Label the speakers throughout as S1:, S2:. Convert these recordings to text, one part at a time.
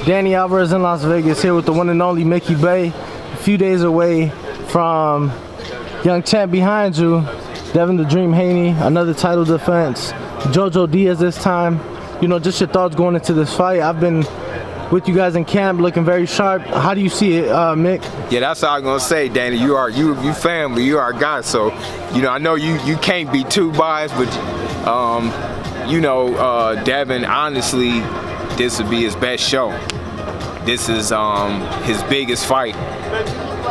S1: Danny Alvarez in Las Vegas here with the one and only Mickey Bey. A few days away from young champ behind you, Devin the Dream Haney, another title defense. Jojo Diaz this time. You know, just your thoughts going into this fight. I've been with you guys in camp looking very sharp. How do you see it, Mick?
S2: Yeah, that's all I'm gonna say, Danny. You family, you our guy. So, you know, I know you can't be too biased, but you know, Devin, honestly, this would be his best show. This is his biggest fight,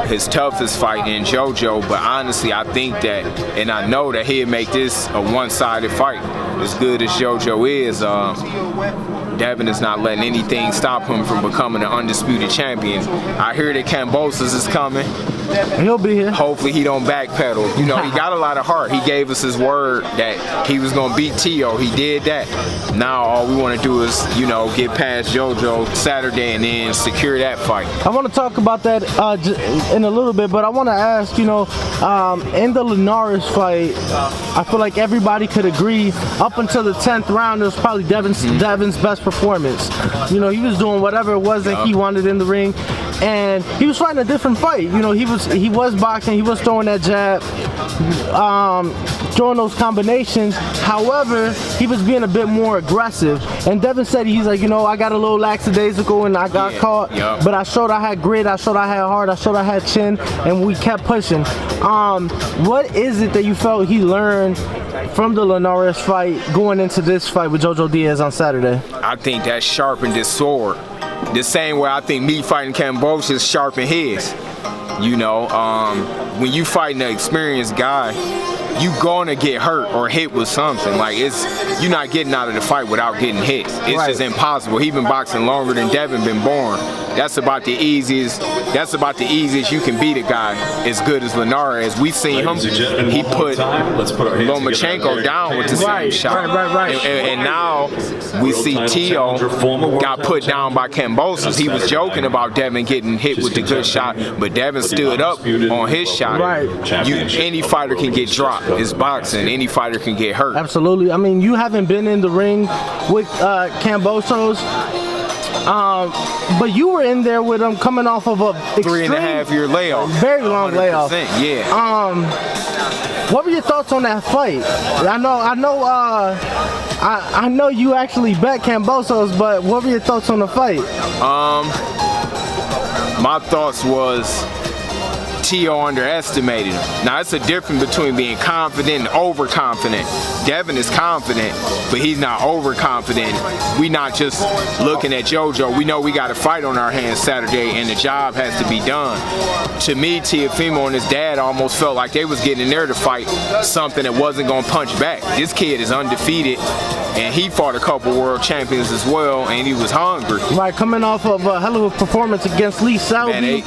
S2: his toughest fight in JoJo, but honestly, I think that, and I know that he'll make this a one-sided fight. As good as JoJo is, Devin is not letting anything stop him from becoming an undisputed champion. I hear that Kambosos is coming.
S1: He'll be here.
S2: Hopefully he don't backpedal. You know, he got a lot of heart. He gave us his word that he was gonna beat Tio. He did that. Now all we want to do is, you know, get past JoJo Saturday and then secure that fight.
S1: I want to talk about that in a little bit, but I want to ask, you know, in the Linares fight, I feel like everybody could agree up until the 10th round, it was probably Devin's best performance. You know, he was doing whatever it was that he wanted in the ring, and he was fighting a different fight. You know, he was boxing, he was throwing that jab, throwing those combinations. However, he was being a bit more aggressive. And Devin said, he's like, you know, I got a little lackadaisical and I got caught, but I showed I had grit, I showed I had heart, I showed I had chin, and we kept pushing. What is it that you felt he learned from the Linares fight going into this fight with Jojo Diaz on Saturday?
S2: I think that sharpened his sword. The same way I think me fighting Kambosos sharpened his. You know, when you fighting an experienced guy, you gonna get hurt or hit with something. Like, you're not getting out of the fight without getting hit. It's just impossible. He been boxing longer than Devin been born. That's about the easiest you can beat a guy as good as Linares. We seen him. He put Lomachenko down with the same shot. And now we see Tio got put down by Kambosos. He was joking about Devin getting hit with the good shot, but Devin stood up on his shot. Any fighter can get dropped. It's boxing. Any fighter can get hurt.
S1: Absolutely. I mean, you haven't been in the ring with Kambosos, but you were in there with him coming off of a
S2: 3.5-year layoff.
S1: Very long layoff.
S2: Yeah.
S1: What were your thoughts on that fight? I know you actually bet Kambosos, but what were your thoughts on the fight?
S2: My thoughts was Tio underestimated him. Now, it's a difference between being confident and overconfident. Devin is confident, but he's not overconfident. We not just looking at JoJo. We know we got a fight on our hands Saturday, and the job has to be done. To me, Teofimo and his dad almost felt like they was getting in there to fight something that wasn't going to punch back. This kid is undefeated, and he fought a couple world champions as well, and he was hungry.
S1: Right, coming off of a hell of a performance against Lee Selby.
S2: Man,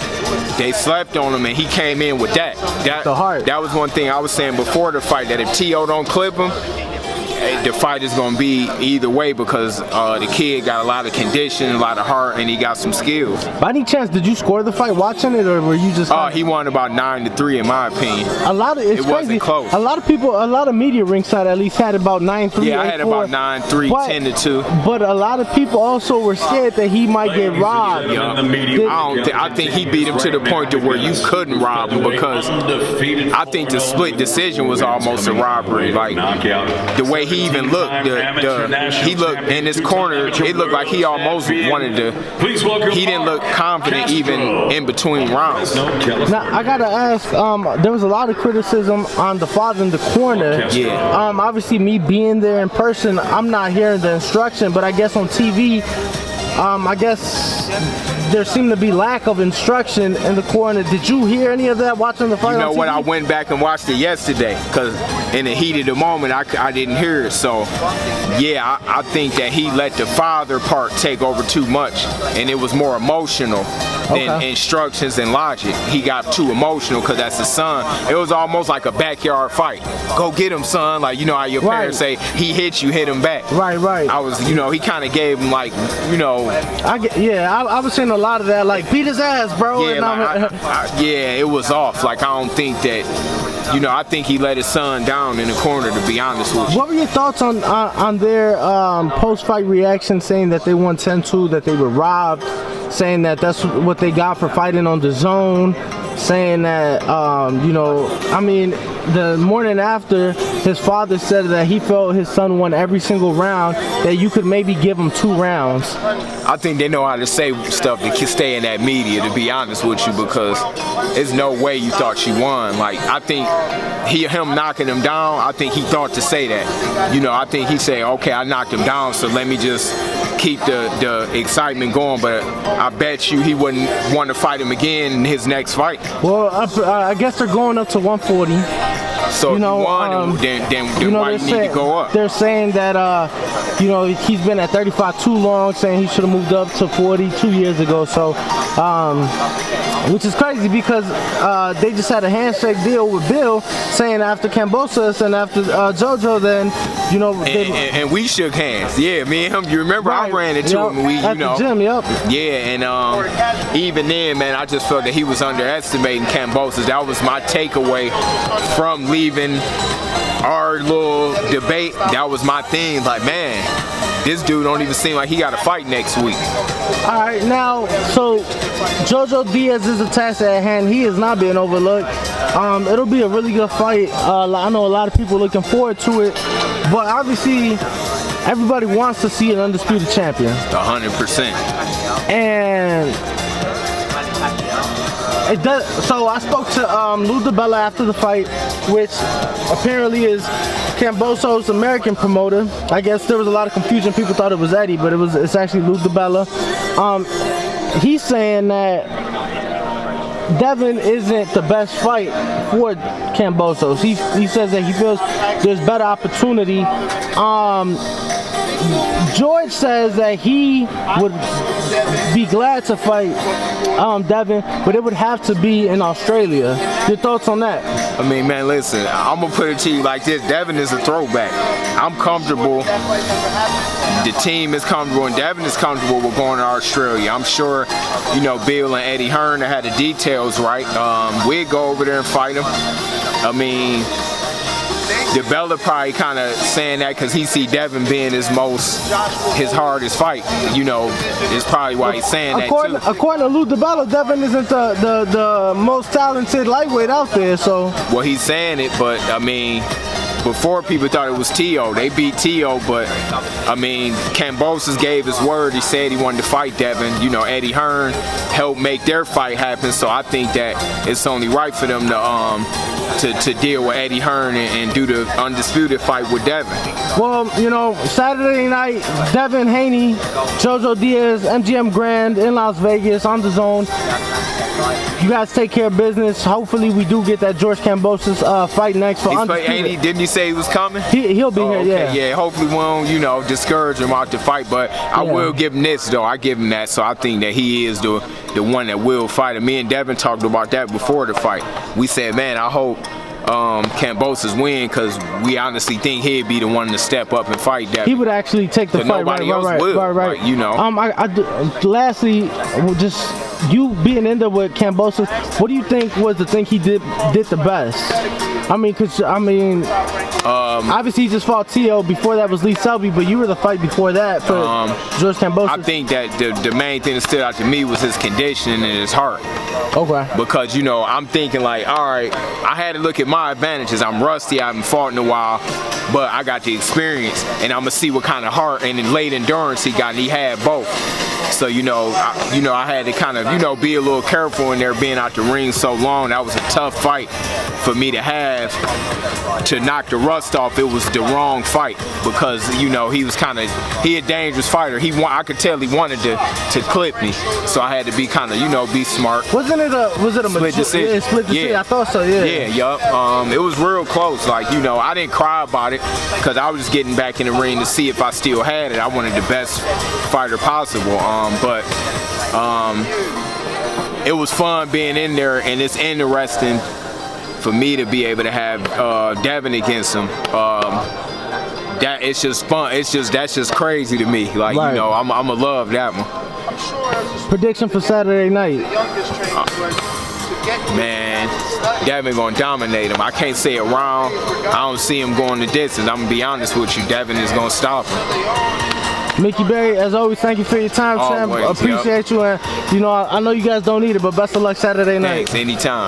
S2: they slept on him, and he came in with that. That was one thing I was saying before the fight, that if Tio don't clip him, the fight is going to be either way, because the kid got a lot of condition, a lot of heart, and he got some skills.
S1: By any chance, did you score the fight watching it, or were you just?
S2: He won about 9-3 in my opinion.
S1: It wasn't close. A lot of people, a lot of media ringside at least had about 9-3.
S2: Yeah, I had about 9-3, 10-2.
S1: But a lot of people also were scared that he might get robbed.
S2: I think he beat him to the point to where you couldn't rob him, because I think the split decision was almost a robbery. Like, the way he even looked, he looked in his corner, it looked like he almost wanted to, he didn't look confident even in between rounds.
S1: Now, I gotta ask, there was a lot of criticism on the father in the corner.
S2: Yeah.
S1: Obviously, me being there in person, I'm not hearing the instruction, but I guess on TV, I guess there seemed to be lack of instruction in the corner. Did you hear any of that watching the fight?
S2: You know what? I went back and watched it yesterday, because in the heat of the moment, I didn't hear it. So, yeah, I think that he let the father part take over too much, and it was more emotional than instructions and logic. He got too emotional because that's his son. It was almost like a backyard fight. Go get him, son. Like, you know how your parents say, he hit you, hit him back.
S1: Right.
S2: I was, you know, he kind of gave him, like, you know.
S1: I was seeing a lot of that, like, beat his ass, bro.
S2: Yeah, it was off. Like, I don't think that you know, I think he let his son down in the corner, to be honest with you.
S1: What were your thoughts on their post-fight reaction, saying that they won 10-2, that they were robbed, saying that that's what they got for fighting on the zone, saying that, you know, I mean, the morning after, his father said that he felt his son won every single round, that you could maybe give him 2 rounds.
S2: I think they know how to say stuff to stay in that media, to be honest with you, because there's no way you thought you won. Like, I think him knocking him down, I think he thought to say that. You know, I think he said, okay, I knocked him down, so let me just keep the excitement going, but I bet you he wouldn't want to fight him again in his next fight.
S1: Well, I guess they're going up to 140.
S2: So
S1: you know,
S2: if you won, then
S1: you know,
S2: why you need to go up?
S1: They're saying that, you know, he's been at 35 too long, saying he should have moved up to 40 2 years ago. So, which is crazy because they just had a handshake deal with Bill, saying after Kambosos and after JoJo, then, you know.
S2: And we shook hands. Yeah, me and him. You remember I ran into him. We,
S1: at the gym,
S2: Yeah, and even then, man, I just felt that he was underestimating Kambosos. That was my takeaway from leaving our little debate. That was my thing. Like, man, this dude don't even seem like he got a fight next week.
S1: All right, now, so JoJo Diaz is a task at hand. He is not being overlooked. It'll be a really good fight. I know a lot of people looking forward to it, but obviously everybody wants to see an undisputed champion.
S2: 100%.
S1: And it does. So I spoke to Lou DiBella after the fight, which apparently is Kambosos' American promoter. I guess there was a lot of confusion. People thought it was Eddie, but it's actually Lou DiBella. He's saying that Devin isn't the best fight for Kambosos. He says that he feels there's better opportunity. George says that he would be glad to fight Devin, but it would have to be in Australia. Your thoughts on that?
S2: I mean, man, listen, I'm going to put it to you like this. Devin is a throwback. I'm comfortable. The team is comfortable, and Devin is comfortable with going to Australia. I'm sure, you know, Bill and Eddie Hearn had the details right. We'd go over there and fight him. I mean, DiBella probably kind of saying that because he see Devin being his hardest fight. You know, is probably why he's saying that too.
S1: According to Lou DiBella, Devin isn't the most talented lightweight out there. So.
S2: Well, he's saying it, but I mean, before people thought it was Tio. They beat Tio, but I mean, Kambosos gave his word. He said he wanted to fight Devin. You know, Eddie Hearn helped make their fight happen. So I think that it's only right for them to deal with Eddie Hearn and do the undisputed fight with Devin.
S1: Well, you know, Saturday night, Devin, Haney, JoJo Diaz, MGM Grand in Las Vegas on the zone. You guys take care of business. Hopefully we do get that George Kambosos fight next for undisputed.
S2: Didn't you say he was coming?
S1: He'll be here,
S2: okay, yeah. Hopefully we won't, you know, discourage him out the fight, but I will give him this, though. I give him that, so I think that he is the one that will fight him. Me and Devin talked about that before the fight. We said, man, I hope Kambosos win, because we honestly think he'd be the one to step up and fight Devin.
S1: He would actually take the fight.
S2: Nobody else will.
S1: Right.
S2: Like, you know.
S1: Lastly, just you being in there with Kambosos, what do you think was the thing he did the best? I mean, obviously he just fought Tio. Before that was Lee Selby, but you were the fight before that for George Kambosos.
S2: I think that the main thing that stood out to me was his conditioning and his heart.
S1: Okay.
S2: Because, you know, I'm thinking like, all right, I had to look at my advantages. I'm rusty, I haven't fought in a while, but I got the experience, and I'm gonna see what kind of heart and late endurance he got, and he had both. So, you know, I had to kind of, you know, be a little careful in there being out the ring so long. That was a tough fight for me to have to knock the rust off. It was the wrong fight because, you know, he a dangerous fighter. I could tell he wanted to clip me. So I had to be kind of, you know, be smart.
S1: Was it a
S2: split decision?
S1: Yeah, split decision. Yeah. I thought so, yeah.
S2: Yeah. It was real close. Like, you know, I didn't cry about it because I was just getting back in the ring to see if I still had it. I wanted the best fighter possible. But it was fun being in there, and it's interesting for me to be able to have Devin against him. That it's just fun. That's just crazy to me. Like, right. You know, I'ma love that one.
S1: Prediction for Saturday night.
S2: man, Devin gonna dominate him. I can't say it wrong. I don't see him going the distance. I'm gonna be honest with you. Devin is gonna stop him.
S1: Mickey Bey, as always, thank you for your time, Sam.
S2: Always,
S1: Appreciate you, and you know, I know you guys don't need it, but best of luck Saturday night.
S2: Thanks, anytime.